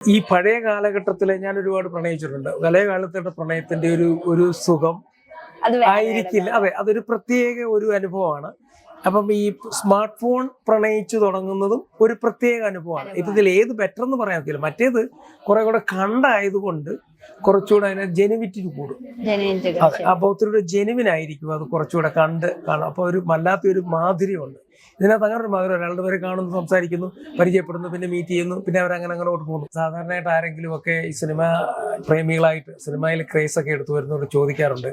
ഈ പഴയ കാലഘട്ടത്തിലെ ഞാൻ ഒരുപാട് പ്രണയിച്ചിട്ടുണ്ട്. പഴയ കാലത്തെ പ്രണയത്തിന്റെ ഒരു സുഖം ആയിരിക്കില്ല. അതെ, അതൊരു പ്രത്യേക ഒരു അനുഭവമാണ്. അപ്പം ഈ സ്മാർട്ട് ഫോൺ പ്രണയിച്ചു തുടങ്ങുന്നതും ഒരു പ്രത്യേക അനുഭവമാണ്. ഇപ്പൊ ഇതിൽ ഏത് ബെറ്റർ എന്ന് പറയാൻ പറ്റില്ല. മറ്റേത് കുറെ കൂടെ കണ്ടായതുകൊണ്ട് കുറച്ചുകൂടെ അതിന് ജെനുവിറ്റി കൂടും. അപ്പൊ ഒത്തിരി ജെനുവിനായിരിക്കും അത് കുറച്ചുകൂടെ കാണാം. അപ്പൊ ഒരു വല്ലാത്തൊരു മാധുര്യമുണ്ട് ഇതിനകത്ത്. അങ്ങനെ ഒരു മാധുര്യം, ഒരാളുടെ പേരെ കാണുന്നു, സംസാരിക്കുന്നു, പരിചയപ്പെടുന്നു, പിന്നെ മീറ്റ് ചെയ്യുന്നു, പിന്നെ അവരങ്ങനെ അങ്ങോട്ട് പോകുന്നു. സാധാരണയായിട്ട് ആരെങ്കിലും ഒക്കെ ഈ സിനിമ പ്രേമികളായിട്ട് സിനിമയിൽ ക്രേസ് ഒക്കെ എടുത്തു വരുന്നവർ ചോദിക്കാറുണ്ട്,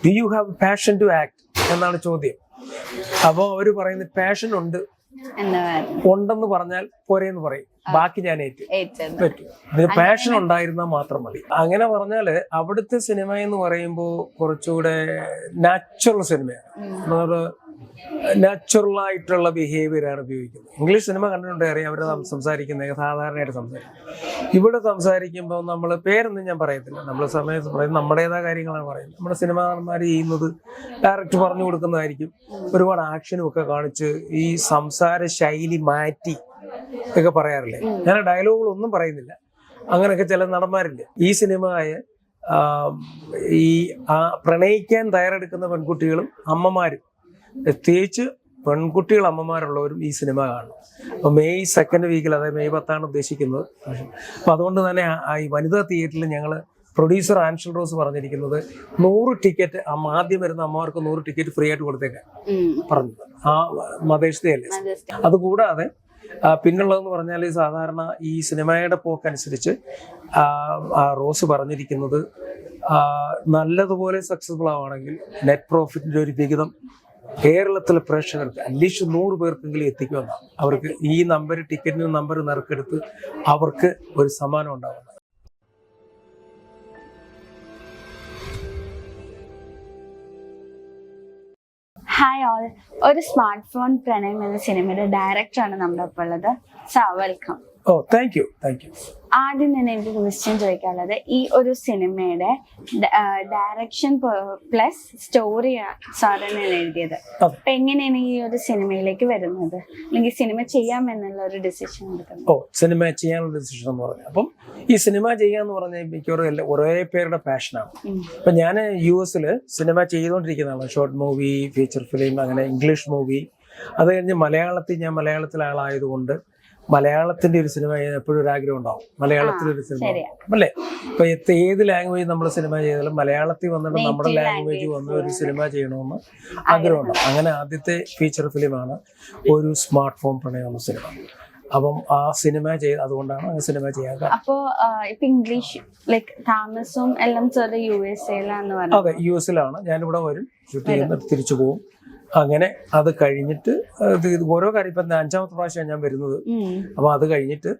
do you have passion to act എന്നാണ് ചോദ്യം. അപ്പോൾ അവര് പറയുന്നത് പാഷൻ ഉണ്ടെന്ന് പറഞ്ഞാൽ പോരെന്ന് പറയും, ബാക്കി ഞാൻ പറ്റും, ഇതിന് പാഷൻ ഉണ്ടായിരുന്നാൽ മാത്രം മതി. അങ്ങനെ പറഞ്ഞാല് അവിടുത്തെ സിനിമ എന്ന് പറയുമ്പോൾ കുറച്ചുകൂടെ നാച്ചുറൽ സിനിമയാണ്. നാച്ചുറൽ ആയിട്ടുള്ള ബിഹേവിയർ ആണ് ഉപയോഗിക്കുന്നത്. ഇംഗ്ലീഷ് സിനിമ കണ്ടിട്ടുണ്ട്, അറിയാം അവർ സംസാരിക്കുന്നത് സാധാരണയായിട്ട് സംസാരിക്കും. ഇവിടെ സംസാരിക്കുമ്പോൾ നമ്മൾ പേരൊന്നും ഞാൻ പറയത്തില്ല, നമ്മൾ സമയത്ത് പറയുന്നത് നമ്മുടേതായ കാര്യങ്ങളാണ് പറയുന്നത്. നമ്മുടെ സിനിമാ നടന്മാർ ചെയ്യുന്നത് ഡയറക്റ്റ് പറഞ്ഞു കൊടുക്കുന്നതായിരിക്കും. ഒരുപാട് ആക്ഷനും ഒക്കെ കാണിച്ച് ഈ സംസാര ശൈലി മാറ്റി ഒക്കെ പറയാറില്ലേ. ഞാൻ ഡയലോഗുകളൊന്നും പറയുന്നില്ല, അങ്ങനെയൊക്കെ ചില നടന്മാരില്ല. ഈ സിനിമയെ ഈ പ്രണയിക്കാൻ തയ്യാറെടുക്കുന്ന പെൺകുട്ടികളും അമ്മമാരും, പ്രത്യേകിച്ച് പെൺകുട്ടികൾ അമ്മമാരുള്ളവരും ഈ സിനിമ കാണണം. അപ്പോൾ മെയ് 2nd വീക്കിൽ, അതായത് മെയ് 10 ഉദ്ദേശിക്കുന്നത്. അപ്പോൾ അതുകൊണ്ട് തന്നെ ഈ വനിതാ തിയേറ്ററിൽ ഞങ്ങൾ പ്രൊഡ്യൂസർ ആൻഷൽ റോസ് പറഞ്ഞിരിക്കുന്നത് 100 ടിക്കറ്റ് ആദ്യം വരുന്ന അമ്മമാർക്ക് 100 ടിക്കറ്റ് ഫ്രീ ആയിട്ട് കൊടുത്തേക്കാൻ പറഞ്ഞത്. ആ മദേഴ്സ് ഡേ അല്ലേ. അതുകൂടാതെ പിന്നുള്ളതെന്ന് പറഞ്ഞാൽ സാധാരണ ഈ സിനിമയുടെ പോക്കനുസരിച്ച് റോസ് പറഞ്ഞിരിക്കുന്നത് നല്ലതുപോലെ സക്സസ്ഫുൾ ആവുകയാണെങ്കിൽ നെറ്റ് പ്രോഫിറ്റിന്റെ ഒരു വിഹിതം കേരളത്തിലെ പ്രേക്ഷകർക്ക് അറ്റ്ലീസ്റ്റ് 100 പേർക്കെങ്കിലും എത്തിക്കുമെന്നാണ്. അവർക്ക് ഈ ടിക്കറ്റിന് നമ്പർ നറുക്കെടുത്ത് അവർക്ക് ഒരു സമ്മാനം ഉണ്ടാവുന്നത്. ഹായ് ഓൾ, ഒരു സ്മാർട്ട് ഫോൺ പ്രണയം എന്ന സിനിമയുടെ ഡയറക്ടറാണ് നമ്മുടെ ഒപ്പം ഉള്ളത്. Sir, welcome. Oh, thank you. ആദ്യം തന്നെ എനിക്ക് ക്വസ്റ്റ്യൻ ചോദിക്കാനുള്ളത്, ഈ ഒരു സിനിമയുടെ ഡയറക്ഷൻ പ്ലസ് സ്റ്റോറി സാറാണ് എഴുതിയത്. അപ്പൊ എങ്ങനെയാണ് ഈ ഒരു സിനിമയിലേക്ക് വരുന്നത്, അല്ലെങ്കിൽ സിനിമ ചെയ്യാമെന്നുള്ള ഒരു ഡിസിഷൻ എടുക്കുന്നത്? സിനിമ ചെയ്യാനുള്ള ഡിസിഷൻ എന്ന് പറഞ്ഞു. അപ്പം ഈ സിനിമ ചെയ്യാന്ന് പറഞ്ഞാൽ മിക്കവാറും ഒരേ പേരുടെ പാഷനാണ്. അപ്പൊ ഞാൻ US സിനിമ ചെയ്തുകൊണ്ടിരിക്കുന്നതാണ്, ഷോർട്ട് മൂവി, ഫീച്ചർ ഫിലിം, അങ്ങനെ ഇംഗ്ലീഷ് മൂവി. അത് കഴിഞ്ഞ് മലയാളത്തിലെ ആളായതുകൊണ്ട് മലയാളത്തിന്റെ ഒരു സിനിമ എപ്പോഴും ഒരു ആഗ്രഹം ഉണ്ടാവും. മലയാളത്തിലൊരു സിനിമ അല്ലേ. ഇപ്പൊ ഏത് ലാംഗ്വേജ് നമ്മൾ സിനിമ ചെയ്താലും മലയാളത്തിൽ വന്നിട്ട് നമ്മുടെ ലാംഗ്വേജ് വന്ന് ഒരു സിനിമ ചെയ്യണമെന്ന് ആഗ്രഹം ഉണ്ടാവും. അങ്ങനെ ആദ്യത്തെ ഫീച്ചർ ഫിലിമാണ് ഒരു സ്മാർട്ട് ഫോൺ പ്രണയം സിനിമ. അപ്പം ആ സിനിമ അതുകൊണ്ടാണ് ആ സിനിമ ചെയ്യാൻ. അപ്പോ ഇപ്പൊ ഇംഗ്ലീഷ് താമസവും എല്ലാം USA അതെ, US ഞാനിവിടെ വരും, ഷൂട്ട് ചെയ്യുന്ന തിരിച്ചു പോകും. അങ്ങനെ അത് കഴിഞ്ഞിട്ട് ഓരോ കാര്യം, ഇപ്പൊ 5ാമത്തെ പ്രാവശ്യം ഞാൻ വരുന്നത്. അപ്പൊ അത് കഴിഞ്ഞിട്ട്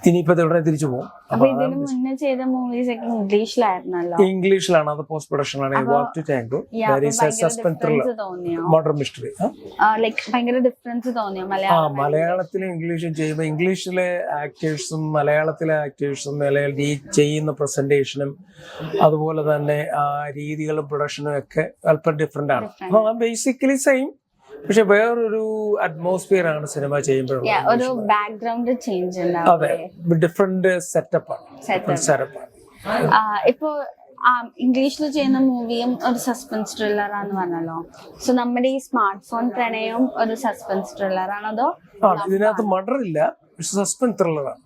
ഇനിയിപ്പോ ഇവിടെ തിരിച്ചു പോകും. ഇംഗ്ലീഷിലാണ്, അത് പോസ്റ്റ് പ്രൊഡക്ഷനാണ്. Walk to tango, suspense thriller, murder mystery. മലയാളത്തിലും ഇംഗ്ലീഷും ചെയ്യുമ്പോൾ ഇംഗ്ലീഷിലെ ആക്ടേഴ്സും മലയാളത്തിലെ ആക്ടേഴ്സും ഈ ചെയ്യുന്ന പ്രസന്റേഷനും അതുപോലെ തന്നെ രീതികളും പ്രൊഡക്ഷനും ഒക്കെ അല്പം ഡിഫറെന്റ് ആണ്. ബേസിക്കലി സെയിം, പക്ഷെ വേറൊരു അറ്റ്മോസ്ഫിയർ ആണ് സിനിമ ചെയ്യുമ്പോഴുള്ളത്. ഒരു ബാക്ക്ഗ്രൗണ്ട് ചേഞ്ച്. അതെ, ഡിഫറെന്റ് സെറ്റപ്പാണ്. ഇപ്പോ ഇംഗ്ലീഷിൽ ചെയ്യുന്ന മൂവിയും ഒരു സസ്പെൻസ് ത്രില്ലറാന്ന് പറഞ്ഞല്ലോ. സോ നമ്മുടെ ഈ സ്മാർട്ട് ഫോൺ പ്രണയവും ഒരു സസ്പെൻസ് ത്രില്ലറാണോ, അതോ ഇതിനകത്ത് മർഡർ ഇല്ല, സസ്പെൻസ് ത്രില്ലറാണ്.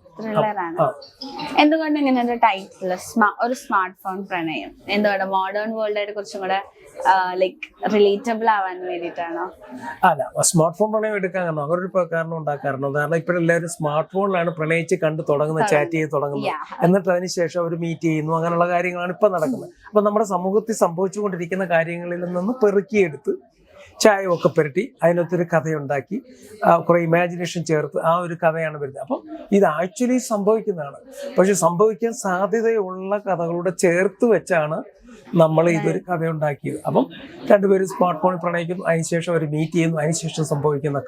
എന്തുകൊണ്ട് ഇങ്ങനെ ഒരു ടൈറ്റിൽ ഒരു സ്മാർട്ട് ഫോൺ പ്രണയം? എന്തുകൊണ്ട് മോഡേൺ വേൾഡായിട്ട് കുറച്ചും കൂടെ റിലേറ്റബിൾ ആവാൻ വേണ്ടിയിട്ടാണോ? അല്ല, സ്മാർട്ട് ഫോൺ പ്രണയം എടുക്കാൻ കാരണം അവരൊരു കാരണം ഉണ്ടാക്കാറുണ്ട്. കാരണം ഇപ്പോഴെല്ലാവരും സ്മാർട്ട് ഫോണിലാണ് പ്രണയിച്ച് കണ്ടു തുടങ്ങുന്നത്, ചാറ്റ് ചെയ്ത് തുടങ്ങുന്നത്. എന്നിട്ട് അതിനുശേഷം അവർ മീറ്റ് ചെയ്യുന്നു, അങ്ങനെയുള്ള കാര്യങ്ങളാണ് ഇപ്പൊ നടക്കുന്നത്. അപ്പൊ നമ്മുടെ സമൂഹത്തിൽ സംഭവിച്ചുകൊണ്ടിരിക്കുന്ന കാര്യങ്ങളിൽ നിന്ന് പെറുക്കിയെടുത്ത് ചായമൊക്കെ പുരട്ടി അതിനൊത്തൊരു കഥയുണ്ടാക്കി കുറെ ഇമാജിനേഷൻ ചേർത്ത് ആ ഒരു കഥയാണ് വരുന്നത്. അപ്പം ഇത് ആക്ച്വലി സംഭവിക്കുന്നതാണ്. പക്ഷെ സംഭവിക്കാൻ സാധ്യതയുള്ള കഥകളുടെ ചേർത്ത് വെച്ചാണ് നമ്മൾ ഇതൊരു കഥ ഉണ്ടാക്കിയത്. അപ്പം രണ്ടുപേരും സ്മാർട്ട് ഫോണിൽ പ്രണയിക്കുന്നു, അതിനുശേഷം അവർ മീറ്റ് ചെയ്യുന്നു, അതിനുശേഷം സംഭവിക്കുന്ന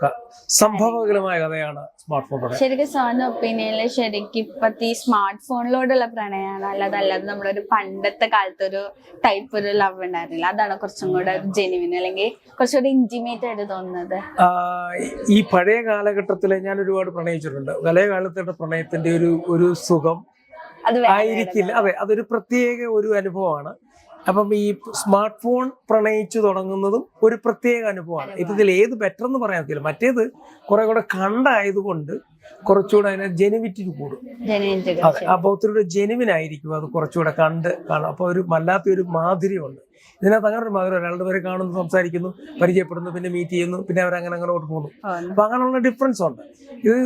സംഭവകരമായ കഥയാണ് സ്മാർട്ട് ഫോൺ പ്രണയം. ശരിക്കും സാറിന്റെ ഒപ്പീനിയനിൽ ശരിക്കും ഇപ്പത്തെ ഈ സ്മാർട്ട് ഫോണിലോടുള്ള പ്രണയമാണ് അല്ലാതെ നമ്മളൊരു പണ്ടത്തെ കാലത്ത് ഒരു ടൈപ്പ് ഒരു ലവ് ഉണ്ടായിരുന്നില്ല, അതാണ് കുറച്ചും കൂടെ ജെന്യുവിൻ അല്ലെങ്കിൽ കുറച്ചുകൂടി ഇന്റിമേറ്റ് ആയിട്ട് തോന്നുന്നത്? ഈ പഴയ കാലഘട്ടത്തിലെ ഞാൻ ഒരുപാട് പ്രണയിച്ചിട്ടുണ്ട്. പഴയ കാലത്തെ പ്രണയത്തിന്റെ ഒരു സുഖം ആയിരിക്കില്ല. അതെ, അതൊരു പ്രത്യേക ഒരു അനുഭവമാണ്. അപ്പം ഈ സ്മാർട്ട് ഫോൺ പ്രണയിച്ചു തുടങ്ങുന്നതും ഒരു പ്രത്യേക അനുഭവമാണ്. ഇതിൽ ഏത് ബെറ്റർ എന്ന് പറയാൻ പറ്റില്ല. മറ്റേത് കുറെ കൂടെ കണ്ടായതുകൊണ്ട് കുറച്ചുകൂടെ അതിന് ജെനുവിറ്റി കൂടും. അതെ, അപ്പോൾ ഒത്തിരി ജെനുവിൻ ആയിരിക്കും അത് കുറച്ചുകൂടെ കാണാം. അപ്പോൾ ഒരു വല്ലാത്തൊരു മാധുര്യമുണ്ട് ഇതിനകത്ത്. അങ്ങനെ ഒരു മാധുര്യം, രണ്ടു പേരെ കാണുന്നു, സംസാരിക്കുന്നു, പരിചയപ്പെടുന്നു, പിന്നെ മീറ്റ് ചെയ്യുന്നു, പിന്നെ അവരങ്ങനെ അങ്ങോട്ട് പോകുന്നു. അപ്പൊ അങ്ങനെയുള്ള ഡിഫറൻസ് ഉണ്ട്. ഇത്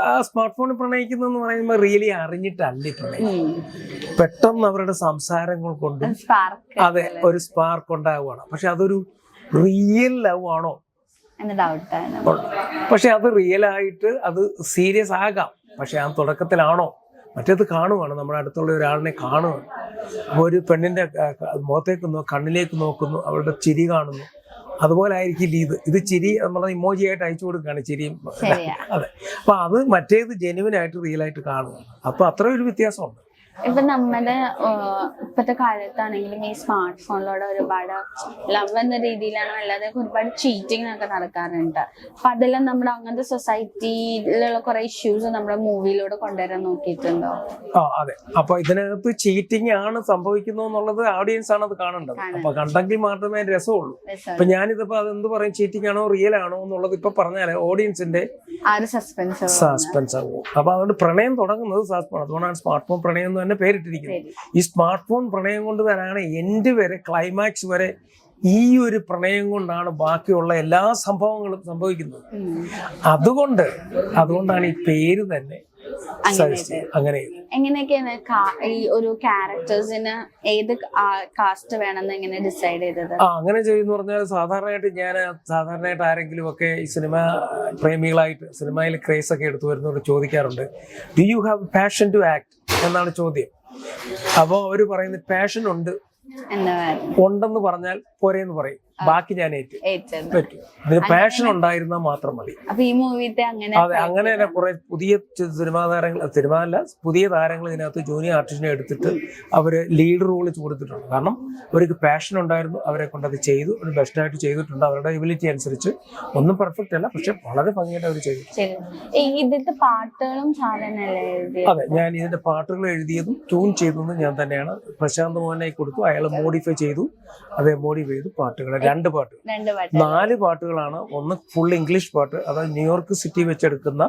ആ സ്മാർട്ട് ഫോണിൽ പ്രണയിക്കുന്നതെന്ന് പറയുമ്പോൾ റിയലി അറിഞ്ഞിട്ടല്ല പ്രണയം. പെട്ടെന്ന് അവരുടെ സംസാരങ്ങൾ കൊണ്ടും അതെ ഒരു സ്പാർക്ക് ഉണ്ടാവുകയാണ്. പക്ഷെ അതൊരു റിയൽ ലവ് ആണോ? പക്ഷെ അത് റിയൽ ആയിട്ട് അത് സീരിയസ് ആകാം. പക്ഷെ ആ തുടക്കത്തിലാണോ? മറ്റേത് കാണുവാണ്, നമ്മുടെ അടുത്തുള്ള ഒരാളിനെ കാണുവാണ്. അപ്പോൾ ഒരു പെണ്ണിന്റെ മുഖത്തേക്ക് കണ്ണിലേക്ക് നോക്കുന്നു, അവളുടെ ചിരി കാണുന്നു. അതുപോലെ ആയിരിക്കില്ല ഇത് ചിരി നമ്മളെ ഇമോജി ആയിട്ട് അയച്ചു കൊടുക്കുകയാണ് ചിരിയും. അതെ, അപ്പൊ അത് മറ്റേത് ജെന്യുവിൻ ആയിട്ട് റിയൽ ആയിട്ട് കാണുക. അപ്പൊ അത്ര ഒരു വ്യത്യാസമുണ്ട്. ഇപ്പൊ നമ്മുടെ ഇപ്പത്തെ കാലത്താണെങ്കിലും ഈ സ്മാർട്ട് ഫോണിലൂടെ ഒരുപാട് ലവ് എന്ന രീതിയിലാണ്, അല്ലാതെ ഒരുപാട് ചീറ്റിംഗ് ഒക്കെ നടക്കാറുണ്ട്. അപ്പൊ അതെല്ലാം നമ്മുടെ അങ്ങനത്തെ സൊസൈറ്റിയിലുള്ള കുറെ ഇഷ്യൂസ് നമ്മുടെ മൂവിയിലൂടെ കൊണ്ടുവരാൻ നോക്കിയിട്ടുണ്ടോ? അതെ, അപ്പൊ ഇതിനകത്ത് ചീറ്റിംഗ് ആണ് സംഭവിക്കുന്നു എന്നുള്ളത് ഓഡിയൻസ് ആണ് അത് കാണേണ്ടത്. അപ്പൊ കണ്ടെങ്കിൽ മാത്രമേ രസമുള്ളൂ. ഇപ്പൊ ഞാനിതിപ്പോ അതെന്ത് പറയും, ചീറ്റിംഗ് ആണോ റിയൽ ആണോ എന്നുള്ളത് ഇപ്പൊ പറഞ്ഞാല് ഓഡിയൻസിന്റെ സസ്പെൻസ് ആകും. അപ്പൊ അതുകൊണ്ട് പ്രണയം തുടങ്ങുന്നത് സസ്പെൻസ്. അതുകൊണ്ടാണ് സ്മാർട്ട് ഫോൺ പ്രണയം എന്ന് തന്നെ പേരിട്ടിരിക്കുന്നത്. ഈ സ്മാർട്ട് ഫോൺ പ്രണയം കൊണ്ട് തന്നെയാണ് എൻഡ് വരെ, ക്ലൈമാക്സ് വരെ ഈ ഒരു പ്രണയം കൊണ്ടാണ് ബാക്കിയുള്ള എല്ലാ സംഭവങ്ങളും സംഭവിക്കുന്നത്. അതുകൊണ്ടാണ് ഈ പേര് തന്നെ അങ്ങനെ. എങ്ങനെയൊക്കെയാണ് ഈ ഒരു ക്യാരക്ടേഴ്സിന് ഏത് കാസ്റ്റ് വേണമെന്ന് എങ്ങനെ ഡിസൈഡ് ചെയ്തത്? അങ്ങനെ ചെയ്യുന്ന പറഞ്ഞാൽ സാധാരണയായിട്ട് ആരെങ്കിലും ഒക്കെ ഈ സിനിമ പ്രേമികളായിട്ട് സിനിമയിൽ ക്രേസ് ഒക്കെ എടുത്തു വരുന്നവർ ചോദിക്കാറുണ്ട്, do you have passion to act എന്നാണ് ചോദ്യം. അപ്പോൾ അവർ പറയുന്നത് പാഷൻ ഉണ്ടെന്ന് പറഞ്ഞാൽ പോരെന്ന് പറയും, ബാക്കി ഞാൻ പറ്റും. ഇതിന് പാഷൻ ഉണ്ടായിരുന്നാൽ മാത്രം മതി. അതെ, അങ്ങനെ തന്നെ കുറെ പുതിയ പുതിയ താരങ്ങൾ ഇതിനകത്ത് ജൂനിയർ ആർട്ടിസ്റ്റിനെ എടുത്തിട്ട് അവര് ലീഡ് റോൾ കൊടുത്തിട്ടുണ്ട്. കാരണം അവർക്ക് പാഷൻ ഉണ്ടായിരുന്നു, അവരെ കൊണ്ട് അത് ചെയ്തു, ഒരു ബെസ്റ്റായിട്ട് ചെയ്തിട്ടുണ്ട്. അവരുടെ എബിലിറ്റി അനുസരിച്ച് ഒന്നും പെർഫെക്റ്റ് അല്ല, പക്ഷെ വളരെ ഭംഗിയായിട്ട് അവർ ചെയ്തു. അതെ, ഞാൻ ഇതിന്റെ പാട്ടുകൾ എഴുതിയതും ട്യൂൺ ചെയ്തതും ഞാൻ തന്നെയാണ്. പ്രശാന്ത് മോഹനെ കൊടുത്തു, അയാൾ മോഡിഫൈ ചെയ്തു, അതേ മോഡിഫൈ ചെയ്തു. പാട്ടുകൾ 2 പാട്ടുകൾ, 4 പാട്ടുകളാണ്. ഒന്ന് ഫുൾ ഇംഗ്ലീഷ് പാട്ട്, അത് ന്യൂയോർക്ക് സിറ്റി വെച്ചെടുക്കുന്ന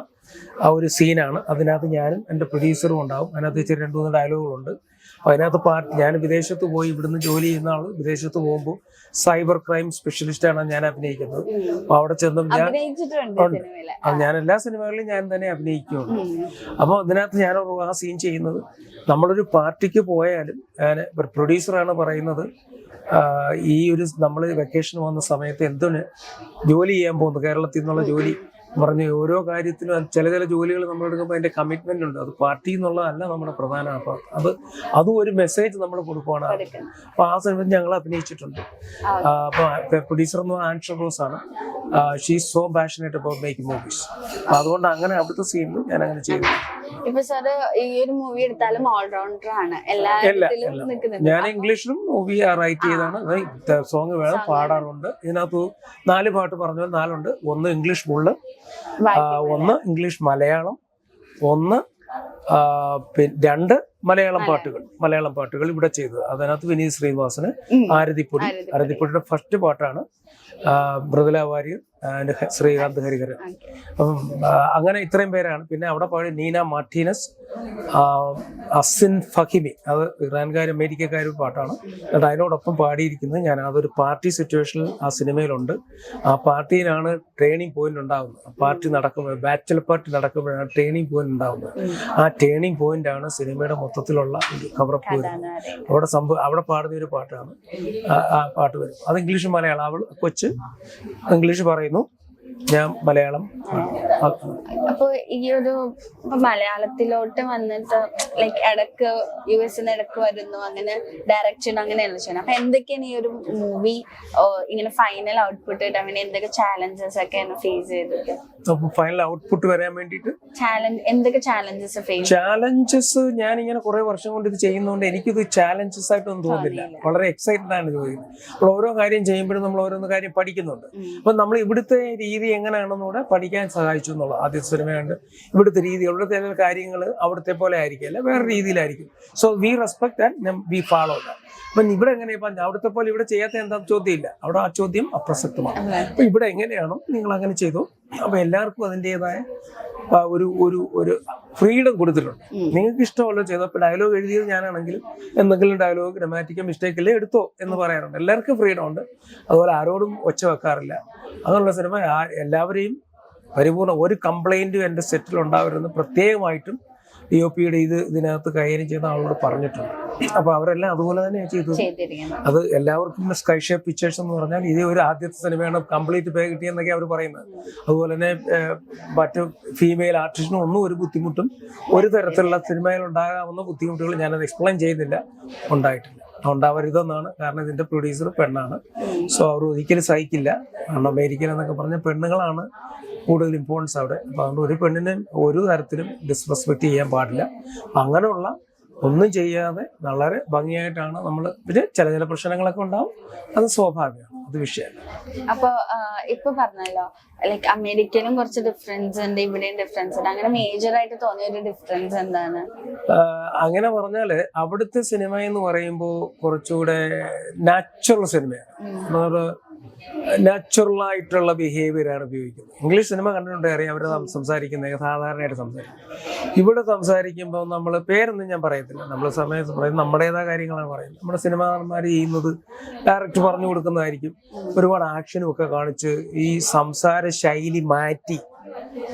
ആ ഒരു സീനാണ്. അതിനകത്ത് ഞാനും എൻ്റെ പ്രൊഡ്യൂസറും ഉണ്ടാവും. അതിനകത്ത് വെച്ച് 2-3 ഡയലോഗുകളുണ്ട്. അപ്പോൾ അതിനകത്ത് ഞാൻ വിദേശത്ത് പോയി, ഇവിടുന്ന് ജോലി ചെയ്യുന്ന ആൾ വിദേശത്ത് പോകുമ്പോൾ സൈബർ ക്രൈം സ്പെഷ്യലിസ്റ്റാണ് ഞാൻ അഭിനയിക്കുന്നത്. അപ്പോൾ അവിടെ ചെന്നും ഞാൻ എല്ലാ സിനിമകളിലും ഞാൻ തന്നെ അഭിനയിക്കുന്നുണ്ട്. അപ്പോൾ അതിനകത്ത് ഞാൻ ആ സീൻ ചെയ്യുന്നത്, നമ്മളൊരു പാർട്ടിക്ക് പോയാലും പ്രൊഡ്യൂസറാണ് പറയുന്നത്, ഈ ഒരു നമ്മൾ വെക്കേഷൻ വന്ന സമയത്ത് എന്തിന് ജോലി ചെയ്യാൻ പോകുന്നു, കേരളത്തിൽ നിന്നുള്ള ജോലി പറഞ്ഞ് ഓരോ കാര്യത്തിനും ചില ജോലികൾ നമ്മളെടുക്കുമ്പോൾ അതിന്റെ കമ്മിറ്റ്മെന്റ് ഉണ്ട്. അത് പാർട്ടി എന്നുള്ളതല്ല നമ്മുടെ പ്രധാന. അതും ഒരു മെസ്സേജ് നമ്മൾ കൊടുക്കുവാണ്. അപ്പൊ ആ സമയത്ത് ഞങ്ങൾ അഭിനയിച്ചിട്ടുണ്ട്. അപ്പൊ പ്രൊഡ്യൂസർ എന്ന് പറഞ്ഞാൽ ആൻഷർ റോസ് ആണ്. She is so passionate about making movies. അപ്പൊ അതുകൊണ്ട് അങ്ങനെ അവിടുത്തെ സീനിലും ഞാൻ അങ്ങനെ ചെയ്തു. ഇപ്പൊ സാറ് ഈ ഒരു മൂവി എടുത്താലും ഓൾറൗണ്ടർ ആണ്, ഞാൻ ഇംഗ്ലീഷിലും മൂവി റൈറ്റ് ചെയ്താണ്. സോങ് വേണം, പാടാറുണ്ട്. ഇതിനകത്ത് 4 പാട്ട് പറഞ്ഞ 4 ഉണ്ട്. 1 English full, 1 English Malayalam, 1 2 Malayalam പാട്ടുകൾ ഇവിടെ ചെയ്തത്. അതിനകത്ത് വിനീത് ശ്രീനിവാസന് ആരതിപ്പൊടിയുടെ ഫസ്റ്റ് പാട്ടാണ്. മൃദുല വാര്യർ, ശ്രീകാന്ത് ഹരിഹരൻ. അപ്പം അങ്ങനെ ഇത്രയും പേരാണ്. പിന്നെ അവിടെ പാടി നീന മാർട്ടീനസ്, അസിൻ ഫഹിമി, അത് ഇറാൻകാരും അമേരിക്കക്കാരും പാട്ടാണ്. എന്നിട്ട് അതിനോടൊപ്പം പാടിയിരിക്കുന്നത് ഞാൻ. അതൊരു പാർട്ടി സിറ്റുവേഷനിൽ ആ സിനിമയിലുണ്ട്. ആ പാർട്ടിയിലാണ് ട്രെയിനിങ് പോയിന്റ് ഉണ്ടാകുന്നത്. പാർട്ടി നടക്കുമ്പോൾ, ബാച്ചലർ പാർട്ടി നടക്കുമ്പോഴാണ് ട്രെയിനിങ് പോയിന്റ് ഉണ്ടാകുന്നത്. ആ ട്രെയിനിങ് പോയിന്റ് ആണ് സിനിമയുടെ മൊത്തത്തിലുള്ള ഒരു കവറപ്പ് വരുന്നത്. അവിടെ പാടുന്ന ഒരു പാട്ടാണ്. ആ പാട്ട് വരും. അത് ഇംഗ്ലീഷ് മലയാളം. അവൾ കൊച്ച് ഇംഗ്ലീഷ് പറയുന്നു, ഞാൻ മലയാളം. അപ്പൊ ഈ ഒരു മലയാളത്തിലോട്ട് വന്നിട്ട് ലൈക്ക് ഇടക്ക് US ഇടക്ക് വരുന്നു, അങ്ങനെ ഡയറക്ഷൻ അങ്ങനെയല്ല ചെയ്യണം. അപ്പൊ എന്തൊക്കെയാണ് ഈ ഒരു മൂവി ഇങ്ങനെ ഫൈനൽ ഔട്ട്പുട്ട് ഇട്ട് അങ്ങനെ എന്തൊക്കെ ചാലഞ്ചസ് ഒക്കെയാണ് ഫേസ് ചെയ്തത്? ഫൈനൽ ഔട്ട്പുട്ട് വരാൻ വേണ്ടിയിട്ട് എന്തൊക്കെ ചാലഞ്ചസ് ഫേസ്? ചാലഞ്ചസ് ഞാൻ ഇങ്ങനെ കുറെ വർഷം കൊണ്ട് ഇത് ചെയ്യുന്നതുകൊണ്ട് എനിക്കിത് ചാലഞ്ചസ് ആയിട്ടൊന്നും തോന്നുന്നില്ല. വളരെ എക്സൈറ്റഡ് ആണ് ചോദിക്കുന്നത്. നമ്മൾ ഓരോ കാര്യം ചെയ്യുമ്പോഴും നമ്മൾ ഓരോന്ന് കാര്യം പഠിക്കുന്നുണ്ട്. അപ്പൊ നമ്മൾ ഇവിടുത്തെ രീതി എങ്ങനെയാണെന്നൂടെ പഠിക്കാൻ സഹായിച്ചു എന്നുള്ളത്. ആദ്യത്തെ സിനിമയുണ്ട്, ഇവിടുത്തെ രീതി, ഇവിടുത്തെ കാര്യങ്ങൾ അവിടുത്തെ പോലെ ആയിരിക്കില്ല, വേറെ രീതിയിലായിരിക്കും. So we respect and we follow that. അപ്പൊ ഇവിടെ എങ്ങനെ ഇപ്പൊ അവിടുത്തെ പോലെ ഇവിടെ ചെയ്യാത്ത എന്താ ചോദ്യമില്ല, അവിടെ ആ ചോദ്യം അപ്രസക്തമാണ്. അപ്പൊ ഇവിടെ എങ്ങനെയാണോ നിങ്ങൾ അങ്ങനെ ചെയ്തു. അപ്പൊ എല്ലാവർക്കും അതിൻ്റെതായ ഒരു ഒരു ഒരു ഫ്രീഡം കൊടുത്തിട്ടുണ്ട്. നിങ്ങൾക്ക് ഇഷ്ടമല്ലോ ചെയ്തോ. ഇപ്പൊ ഡയലോഗ് എഴുതിയത് ഞാനാണെങ്കിലും എന്തെങ്കിലും ഡയലോഗ് ഗ്രാമാറ്റിക്കൽ മിസ്റ്റേക്ക് ഇല്ലേ എടുത്തോ എന്ന് പറയാറുണ്ട്. എല്ലാവർക്കും ഫ്രീഡം ഉണ്ട്. അതുപോലെ ആരോടും ഒച്ച വെക്കാറില്ല. അങ്ങനെയുള്ള സിനിമ എല്ലാവരെയും പരിപൂർണ്ണ ഒരു കംപ്ലൈന്റും എൻ്റെ സെറ്റിൽ ഉണ്ടാവരുതെന്ന് പ്രത്യേകമായിട്ടും DOPയുടെ ഇതിനകത്ത് കൈകാര്യം ചെയ്ത ആളോട് പറഞ്ഞിട്ടുണ്ട്. അപ്പൊ അവരെല്ലാം അതുപോലെ തന്നെ ചെയ്തു. അത് എല്ലാവർക്കും സ്കൈ ഷേപ്പ് പിക്ചേഴ്സ് എന്ന് പറഞ്ഞാൽ ഇത് ഒരു ആദ്യത്തെ സിനിമയാണ്, കംപ്ലീറ്റ് പേ കിട്ടിയെന്നൊക്കെ അവർ പറയുന്നത്. അതുപോലെ തന്നെ മറ്റു ഫീമെയിൽ ആർട്ടിസ്റ്റിനും ഒന്നും ഒരു ബുദ്ധിമുട്ടും ഒരു തരത്തിലുള്ള സിനിമയിൽ ഉണ്ടാകാവുന്ന ബുദ്ധിമുട്ടുകൾ ഞാനത് എക്സ്പ്ലെയിൻ ചെയ്യുന്നില്ല, ഉണ്ടായിട്ടില്ല, ഉണ്ടാവരുതെന്നാണ്. കാരണം ഇതിന്റെ പ്രൊഡ്യൂസർ പെണ്ണാണ്. സോ അവർ ഒരിക്കലും സഹിക്കില്ല. കാരണം അമേരിക്കൻ എന്നൊക്കെ പറഞ്ഞ പെണ്ണുങ്ങളാണ് കൂടുതൽ ഇമ്പോർട്ടൻസ് അവിടെ. അപ്പൊ അതുകൊണ്ട് ഒരു പെണ്ണിനെ ഒരു തരത്തിലും ഡിസ്റെസ്പെക്ട് ചെയ്യാൻ പാടില്ല. അങ്ങനെയുള്ള ഒന്നും ചെയ്യാതെ വളരെ ഭംഗിയായിട്ടാണ് നമ്മൾ. പിന്നെ ചില പ്രശ്നങ്ങളൊക്കെ ഉണ്ടാവും, അത് സ്വാഭാവികമാണ്, അത് വിഷയമല്ല. അപ്പൊ ഇപ്പൊ പറഞ്ഞല്ലോ ലൈക്ക് അമേരിക്കയിലും കുറച്ച് ഡിഫറൻസ് ഉണ്ട്, ഇവിടെയും ഡിഫറൻസ് ഉണ്ട്. അങ്ങനെ മേജർ ആയിട്ട് തോന്നിയ ഒരു ഡിഫറൻസ് എന്താണ്? അങ്ങനെ പറഞ്ഞാല് അവിടുത്തെ സിനിമ എന്ന് പറയുമ്പോൾ കുറച്ചുകൂടെ നാച്ചുറൽ സിനിമയാണ്. നാച്ചുറൽ ആയിട്ടുള്ള ബിഹേവിയറാണ് ഉപയോഗിക്കുന്നത്. ഇംഗ്ലീഷ് സിനിമ കണ്ടിട്ടുണ്ട്, അറിയാം അവർ സംസാരിക്കുന്നത് സാധാരണയായിട്ട് സംസാരിക്കും. ഇവിടെ സംസാരിക്കുമ്പോൾ നമ്മൾ പേരൊന്നും ഞാൻ പറയത്തില്ല, നമ്മൾ സമയത്ത് പറയുന്നത് നമ്മുടേതായ കാര്യങ്ങളാണ് പറയുന്നത്. നമ്മുടെ സിനിമാ നടന്മാർ ചെയ്യുന്നത് ഡയറക്റ്റ് പറഞ്ഞു കൊടുക്കുന്നതായിരിക്കും. ഒരുപാട് ആക്ഷനും ഒക്കെ കാണിച്ച് ഈ സംസാര ശൈലി മാറ്റി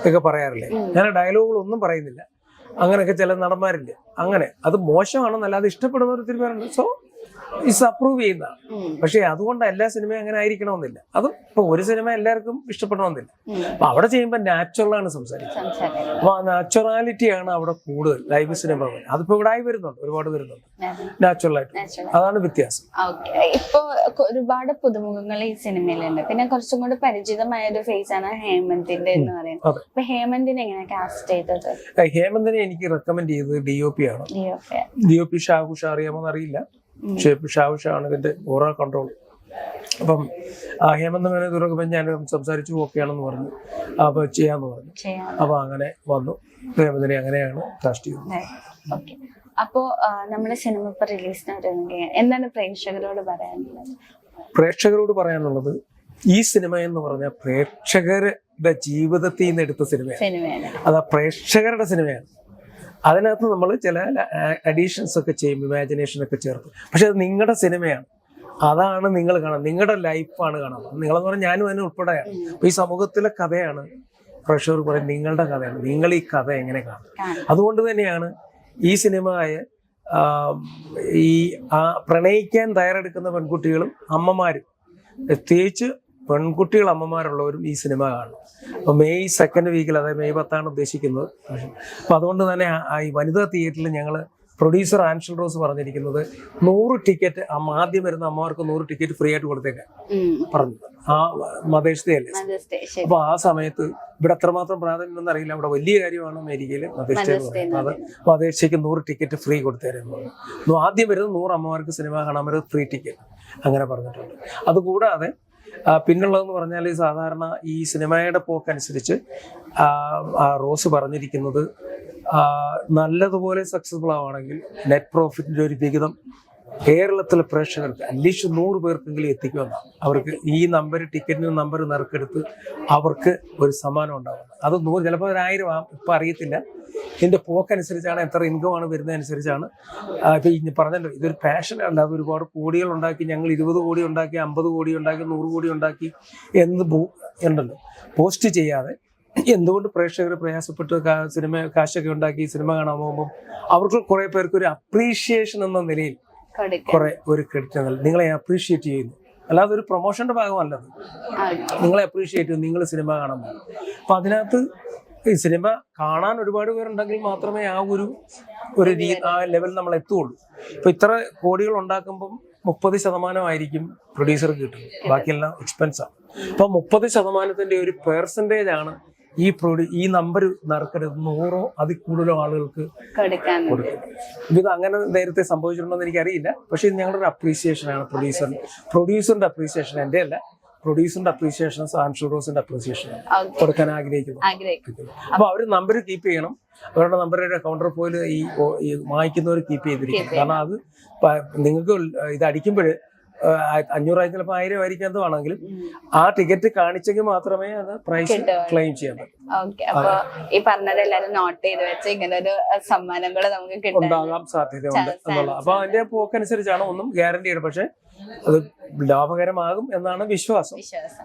ഒക്കെ പറയാറില്ലേ. ഞാൻ ഡയലോഗുകളൊന്നും പറയുന്നില്ല. അങ്ങനെയൊക്കെ ചില നടന്മാരില്ലേ, അങ്ങനെ അത് മോശമാണെന്നല്ല, അത് ഇഷ്ടപ്പെടുന്ന ഒരു തിരുമാറുണ്ട്. സോ അപ്രൂവ് ചെയ്യുന്നതാണ്. പക്ഷെ അതുകൊണ്ട് എല്ലാ സിനിമയും അങ്ങനെ ആയിരിക്കണമെന്നില്ല. അത് ഇപ്പൊ ഒരു സിനിമ എല്ലാവർക്കും ഇഷ്ടപ്പെടണമെന്നില്ല. അപ്പൊ അവിടെ ചെയ്യുമ്പോൾ നാച്ചുറലാണ് സംസാരിക്കുന്നത്. അപ്പൊ ആ നാച്ചുറാലിറ്റിയാണ് അവിടെ കൂടുതൽ ലൈവ് സിനിമ. അതിപ്പോ ഇവിടെ ആയി വരുന്നുണ്ട്, ഒരുപാട് വരുന്നുണ്ട് നാച്ചുറൽ ആയിട്ട്. അതാണ് വ്യത്യാസം. ഇപ്പൊ ഒരുപാട് പുതുമുഖങ്ങൾ ഈ സിനിമയിലുണ്ട്. പിന്നെ കുറച്ചും കൂടി പരിചിതമായ ഒരു ഫേസ് ആണ് ഹേമന്തിന്റെ എന്ന് പറയുന്നത്. അപ്പൊ ഹേമന്തിനെ എങ്ങനെ കാസ്റ്റ് ചെയ്തത്? ഹേമന്തിനെ എനിക്ക് റെക്കമെൻഡ് ചെയ്തത് DOP ആണ്. DOP ഷാഹുഷ അറിയാമോന്ന് അറിയില്ല, പക്ഷേ ഷാഹുഷ ആണ് ഇതിന്റെ ഓറ കൺട്രോൾ. അപ്പം ഹേമന്ത് മേനോൻ ഞാൻ സംസാരിച്ചു, ഓക്കെയാണെന്ന് പറഞ്ഞു. അപ്പൊ ചെയ്യാന്ന് പറഞ്ഞു. അപ്പൊ അങ്ങനെ വന്നു. ഹേമന്തിനെ അങ്ങനെയാണ് കാസ്റ്റ് ചെയ്തത്. അപ്പോ നമ്മുടെ സിനിമ ഇപ്പൊ റിലീസിന് എന്താണ് പ്രേക്ഷകരോട് പറയാനുള്ളത്? പ്രേക്ഷകരോട് പറയാനുള്ളത്, ഈ സിനിമ എന്ന് പറഞ്ഞാൽ പ്രേക്ഷകരുടെ ജീവിതത്തിൽ നിന്ന് എടുത്ത സിനിമയാണ്. അത് പ്രേക്ഷകരുടെ സിനിമയാണ്. അതിനകത്ത് നമ്മൾ ചില അഡീഷൻസ് ഒക്കെ ചെയ്യും, ഇമാജിനേഷൻ ഒക്കെ ചേർത്ത്. പക്ഷെ അത് നിങ്ങളുടെ സിനിമയാണ്, അതാണ് നിങ്ങൾ കാണാം, നിങ്ങളുടെ ലൈഫാണ് കാണാം. നിങ്ങളെന്ന് പറഞ്ഞാൽ ഞാനും അതിന് ഉൾപ്പെടെയാണ്. അപ്പൊ ഈ സമൂഹത്തിലെ കഥയാണ് പ്രേക്ഷകർ പറയും, നിങ്ങളുടെ കഥയാണ്, നിങ്ങൾ ഈ കഥ എങ്ങനെ കാണും. അതുകൊണ്ട് തന്നെയാണ് ഈ സിനിമയെ ഈ പ്രണയിക്കാൻ തയ്യാറെടുക്കുന്ന പെൺകുട്ടികളും അമ്മമാരും, പ്രത്യേകിച്ച് പെൺകുട്ടികൾ അമ്മമാരുള്ളവരും ഈ സിനിമ കാണും. അപ്പോൾ മെയ് 2nd വീക്കിൽ, അതായത് മെയ് 10 ഉദ്ദേശിക്കുന്നത്. അപ്പോൾ അതുകൊണ്ട് തന്നെ ഈ വനിതാ തിയേറ്ററിൽ ഞങ്ങൾ പ്രൊഡ്യൂസർ ആൻഷൽ റോസ് പറഞ്ഞിരിക്കുന്നത് 100 ടിക്കറ്റ് ആദ്യം വരുന്ന അമ്മമാർക്ക് 100 ടിക്കറ്റ് ഫ്രീ ആയിട്ട് കൊടുത്തേക്കാൻ പറഞ്ഞു. ആ മദേഴ്സ് ഡേ അല്ലേ. അപ്പൊ ആ സമയത്ത് ഇവിടെ എത്രമാത്രം പ്രാധാന്യം ഉണ്ടെന്ന് അറിയില്ല, അവിടെ വലിയ കാര്യമാണ് അമേരിക്കയിൽ മദേഴ്സ് ഡേ. അത് മദേഴ്സ് ഡേക്ക് 100 ടിക്കറ്റ് ഫ്രീ കൊടുത്തേരുന്നു. ആദ്യം വരുന്ന 100 അമ്മമാർക്ക് സിനിമ കാണാൻ വരുന്നത് ഫ്രീ ടിക്കറ്റ് അങ്ങനെ പറഞ്ഞിട്ടുണ്ട്. അതുകൂടാതെ പിന്നുള്ളതെന്ന് പറഞ്ഞാൽ സാധാരണ ഈ സിനിമയുടെ പോക്കനുസരിച്ച് റോസ് പറഞ്ഞിരിക്കുന്നത്, നല്ലതുപോലെ സക്സസ്ഫുൾ ആവുകയാണെങ്കിൽ നെറ്റ് പ്രോഫിറ്റിന്റെ ഒരു വിഹിതം കേരളത്തിലെ പ്രേക്ഷകർക്ക് അറ്റ്ലീസ്റ്റ് 100 പേർക്കെങ്കിലും എത്തിക്കുമെന്നാണ്. അവർക്ക് ഈ ടിക്കറ്റിന് നമ്പർ നറുക്കെടുത്ത് അവർക്ക് ഒരു സമ്മാനം ഉണ്ടാവുന്നത്. അത് 100, ചിലപ്പോൾ 1000 ആവും, ഇപ്പം അറിയത്തില്ല. ഇതിൻ്റെ പോക്കനുസരിച്ചാണ്, എത്ര ഇൻകമാണ് വരുന്നതനുസരിച്ചാണ്. ഇപ്പം പറഞ്ഞല്ലോ, ഇതൊരു പാഷൻ അല്ല. അത് ഒരുപാട് കോടികൾ ഉണ്ടാക്കി, ഞങ്ങൾ 20 കോടി ഉണ്ടാക്കി, 50 കോടി ഉണ്ടാക്കി, 100 കോടി ഉണ്ടാക്കി എന്ന് ഉണ്ടല്ലോ. പോസ്റ്റ് ചെയ്യാതെ എന്തുകൊണ്ട് പ്രേക്ഷകർ പ്രയാസപ്പെട്ട് സിനിമ കാശൊക്കെ ഉണ്ടാക്കി സിനിമ കാണാൻ പോകുമ്പോൾ അവർക്ക് കുറെ പേർക്ക് ഒരു അപ്രീഷിയേഷൻ എന്ന നിലയിൽ കുറെ ഒരു ക്രെഡിറ്റ് നിങ്ങളെ അപ്രീഷിയേറ്റ് ചെയ്യുന്നു. അല്ലാതെ ഒരു പ്രൊമോഷന്റെ ഭാഗമല്ലത്. നിങ്ങളെ അപ്രീഷിയേറ്റ് ചെയ്യും, നിങ്ങൾ സിനിമ കാണാൻ പോകും. അപ്പൊ അതിനകത്ത് ഈ സിനിമ കാണാൻ ഒരുപാട് പേരുണ്ടെങ്കിൽ മാത്രമേ ആ ലെവൽ നമ്മൾ എത്തുള്ളൂ. ഇപ്പൊ ഇത്ര കോടികൾ ഉണ്ടാക്കുമ്പം 30% പ്രൊഡ്യൂസർക്ക് കിട്ടുന്നത്, ബാക്കിയെല്ലാം എക്സ്പെൻസാണ്. അപ്പൊ 30% ഒരു പെർസെൻറ്റേജ് ആണ് ഈ നമ്പർ നറുക്കരുത് 100 അതിൽ കൂടുതലോ ആളുകൾക്ക് കൊടുക്കും. ഇത് അങ്ങനെ നേരത്തെ സംഭവിച്ചിട്ടുണ്ടോ എന്ന് എനിക്കറിയില്ല. പക്ഷെ ഇത് ഞങ്ങളുടെ ഒരു അപ്രീസിയേഷനാണ്. പ്രൊഡ്യൂസറിന്റെ അപ്രീസിയേഷൻ, എൻ്റെ അല്ല, പ്രൊഡ്യൂസറിന്റെ അപ്രീസിയേഷൻ, ആൻഷൂറോസിന്റെ അപ്രീസിയേഷൻ കൊടുക്കാൻ ആഗ്രഹിക്കുന്നു. അപ്പൊ അവര് നമ്പർ കീപ്പ് ചെയ്യണം. അവരുടെ നമ്പറുടെ കൗണ്ടർ പോയിൽ ഈ വാങ്ങിക്കുന്നവർ കീപ്പ് ചെയ്തിരിക്കും. കാരണം അത് നിങ്ങൾക്ക് ഇത് അടിക്കുമ്പോൾ 500 ചിലപ്പോൾ 1000 ആയിരിക്കും എന്തുവാണെങ്കിലും ആ ടിക്കറ്റ് കാണിച്ചെങ്കിൽ മാത്രമേ അത് പ്രൈസ് ക്ലെയിം ചെയ്യാൻ പറ്റൂ. ഈ പറഞ്ഞത് എല്ലാരും നോട്ട് ചെയ്ത് വെച്ച് ഇങ്ങനെ ഒരു സമ്മാനങ്ങൾ നമുക്ക് ഉണ്ടാകാൻ സാധ്യതയുണ്ട് എന്നുള്ള. അപ്പൊ അതിന്റെ പോക്കനുസരിച്ചാണ്, ഒന്നും ഗ്യാരണ്ടിയാണ്. പക്ഷെ അത് ലാഭകരമാകും എന്നാണ് വിശ്വാസം.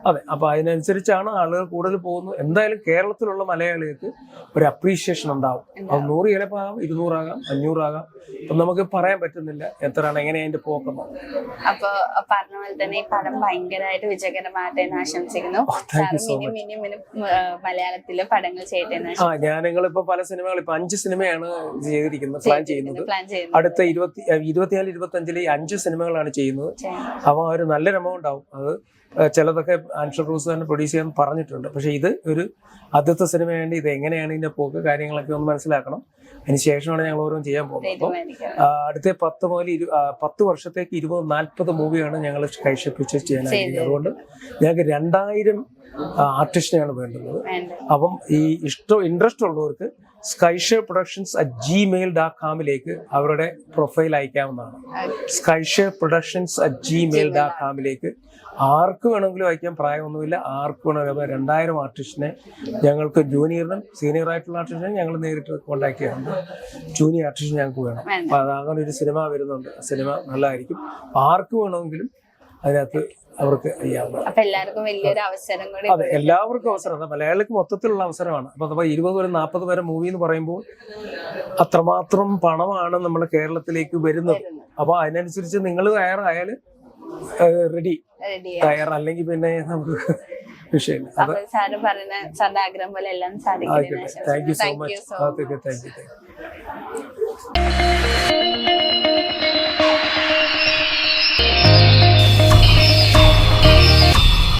അതെ, അപ്പൊ അതിനനുസരിച്ചാണ് ആളുകൾ കൂടുതൽ പോകുന്നത്. എന്തായാലും കേരളത്തിലുള്ള മലയാളികൾക്ക് ഒരു അപ്രീഷിയേഷൻ ഉണ്ടാവും. അത് 100 ചിലപ്പോൾ ആകാം, 200 ആകാം, 500 ആകാം. അപ്പൊ നമുക്ക് പറയാൻ പറ്റുന്നില്ല എത്രയാണ്, എങ്ങനെയാ അതിന്റെ പോക്കെന്ന്. അപ്പൊ പറഞ്ഞ പോലെ തന്നെ ഈ പടം ഭയങ്കരമായിട്ട് വിജയകരമായിട്ട് ആശംസിക്കുന്നു. മലയാളത്തിലെ പടങ്ങൾ ചെയ്യട്ടെ. ഞങ്ങളിപ്പോ പല സിനിമകൾ, ഇപ്പൊ 5 സിനിമയാണ് ചെയ്തിരിക്കുന്നത്, പ്ലാൻ ചെയ്യുന്നത്. അടുത്ത 24-25 5 സിനിമകളാണ് ചെയ്യുന്നത്. അപ്പൊ ഒരു നല്ലൊരു എമൗണ്ട് ആവും. അത് ചിലതൊക്കെ ആൻഷർ റൂസ് തന്നെ പ്രൊഡ്യൂസ് ചെയ്യാൻ പറഞ്ഞിട്ടുണ്ട്. പക്ഷെ ഇത് ഒരു ആദ്യത്തെ സിനിമയായിട്ട് ഇത് എങ്ങനെയാണ് ഇതിന്റെ പോക്ക്, കാര്യങ്ങളൊക്കെ ഒന്ന് മനസ്സിലാക്കണം. അതിന് ശേഷമാണ് ഞങ്ങൾ ഓരോന്നും ചെയ്യാൻ പോകുന്നത്. അപ്പം അടുത്ത 10 വർഷത്തേക്ക് 20-40 മൂവിയാണ് ഞങ്ങൾ കൈഷപ്പിച്ച് ചെയ്യാനായിരിക്കും. അതുകൊണ്ട് ഞങ്ങൾക്ക് 2000 ആർട്ടിസ്റ്റിനെയാണ് വേണ്ടുന്നത്. അപ്പം ഈ ഇൻട്രസ്റ്റ് ഉള്ളവർക്ക് skyshare.productions@gmail.com അവരുടെ പ്രൊഫൈൽ അയക്കാവുന്നതാണ്. skyshare.productions@gmail.com ആർക്ക് വേണമെങ്കിലും അയക്കാൻ, പ്രായമൊന്നുമില്ല, ആർക്ക് വേണമെങ്കിലും. 2000 ആർട്ടിസ്റ്റിനെ ഞങ്ങൾക്ക്, ജൂനിയറിനും സീനിയർ ആയിട്ടുള്ള ആർട്ടിസ്റ്റിനെ ഞങ്ങൾ നേരിട്ട് കോൺടാക്ട് ചെയ്യാറുണ്ട്. ജൂനിയർ ആർട്ടിസ്റ്റ് ഞങ്ങൾക്ക് വേണം. അപ്പൊ അങ്ങനെ ഒരു സിനിമ വരുന്നുണ്ട്. സിനിമ നല്ലതായിരിക്കും. ആർക്ക് വേണമെങ്കിലും അതിനകത്ത് അവർക്ക് ചെയ്യാവുന്നതാണ്. അതെ, എല്ലാവർക്കും അവസരം. മലയാളിക്ക് മൊത്തത്തിലുള്ള അവസരമാണ്. അപ്പൊ 20-40 വരെ മൂവി എന്ന് പറയുമ്പോൾ അത്രമാത്രം പണമാണ് നമ്മുടെ കേരളത്തിലേക്ക് വരുന്നത്. അപ്പൊ അതിനനുസരിച്ച് നിങ്ങൾ തയ്യാറായാൽ റെഡി, തയ്യാറല്ലെങ്കിൽ പിന്നെ നമുക്ക് വിഷയമില്ല. സാറ് പറഞ്ഞ സാറിന്റെ ആഗ്രഹം പോലെ എല്ലാം സാധിക്കും. Thank you so much.